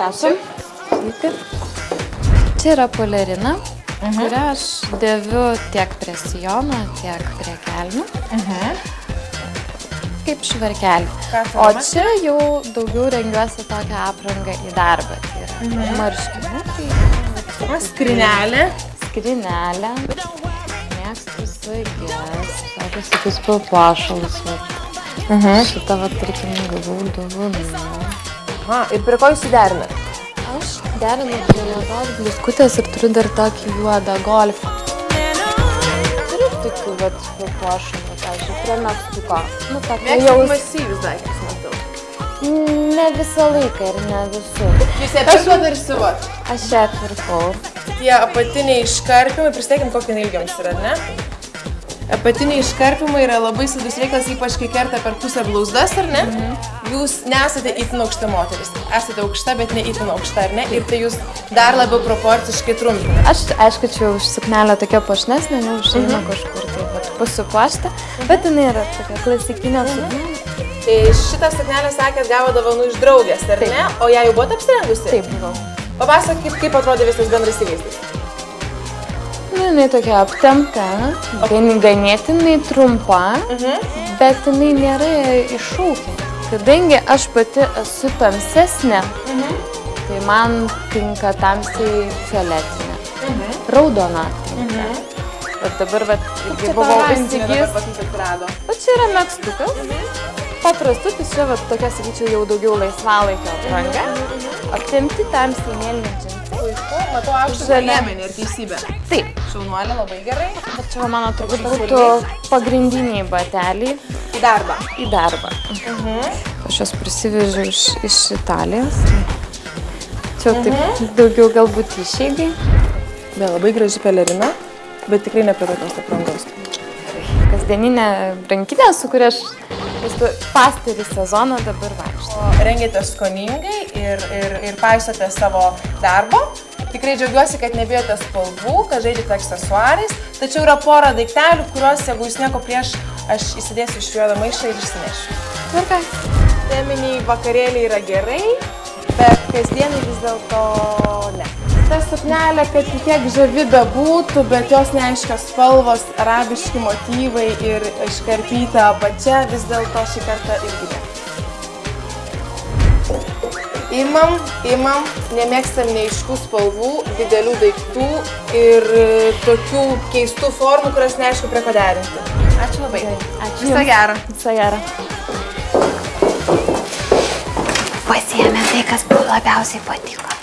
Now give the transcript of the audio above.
Prašom. Čia yra polerina, kurią aš dėviu tiek prie sijono, tiek prie kelnių. Kaip švarkelį. O čia jau daugiau rengiuosi tokią aprangą į darbą. Tai yra marškinukai. Skrinelė. Skrinelė. Mėgstu sagės. Tokius tokius papuošalus. Šitą va, tarkim, gavau dovanų. Ir prie ko jūs įderinat? Aš derinu prie juodos bliskutės ir turiu dar tokį juodą golfą. Turiu tokių vat papuošalų, pavyzdžiui, prie megztuko. Mėgstat masyvius daiktus, matau. Ne visą laiką ir ne visur. Jūs ją pirkot ir siuvot? Aš ją pirkau. Tie apatiniai iškarpimai, pristatykim, kokio ilgio jums yra, ne? Apatiniai iškarpimai yra labai slidus reikalas, ypač kai kerta per pusę blauzdas, ar ne? Jūs nesate itin aukšta moteris. Esate aukšta, bet ne itin aukšta, ar ne? Ir tai jūs dar labiau proporciškai trumpinate. Aš, aišku, čia už suknelę tokia puošnesnė, neužeina kažkur tai pasipuošta, bet jinai yra tokia klasikinė suknelė. Tai šitą suknelę, sakėt, gavo dovanų iš draugės, ar ne? O ją jau buvot apsirengusi? Taip, buvau. Papasakokit, kaip atrodė visas bendras įvaizdis. Jinai tokia aptempta, ganėtinai trumpa, bet jinai nėra iššaukianti. Kadangi aš pati esu tamsesnė, tai man tinka tamsiai fioletinė, raudona tinka. Bet dabar buvau įsigijus. O čia yra megztukas. Paprastutis, čia tokia, sakyčiau, jau daugiau laisvalaikio apranga. Aptempti tamsiai mėlyni džinsai. Puiku, matau aukštą liemenį ir teisybę. Taip. Šaunuolė, labai gerai. Bet čia mano turbūt būtų pagrindiniai bateliai. Į darbą. Į darbą. Aš juos prisivežiau iš Italijos. Čia taip daugiau galbūt išeigai. Be labai graži pelerina, bet tikrai ne prie tokios aprangos. Kasdieninė rankinė, su kuria aš pastarį sezoną dabar vaikštau. Rengiate skoningai ir paisote savo darbo. Tikrai džiaugiuosi, kad nebijote spalvų, kad žaidžiate aksesuarais. Tačiau yra pora daiktelių, kuriuos, jeigu jūs nieko prieš, aš įsidėsiu iš juodą maišą ir išsinešiu. Tvarka. Teminiai vakarėliai yra gerai, bet kasdienai vis dėlto ne. Ta suknelė, kad kiek žavi bebūtų, bet jos neaiškios spalvos, arabiški motyvai ir iškarpyta apačia, vis dėlto šį kartą irgi ne. Imam, nemėgstam neaiškių spalvų, didelių daiktų ir tokių keistų formų, kurias neaišku prie ko derinti. Ačiū labai. Ačiū. Viso gero. Viso gero. Pasiėmė tai, kas labiausiai patiko.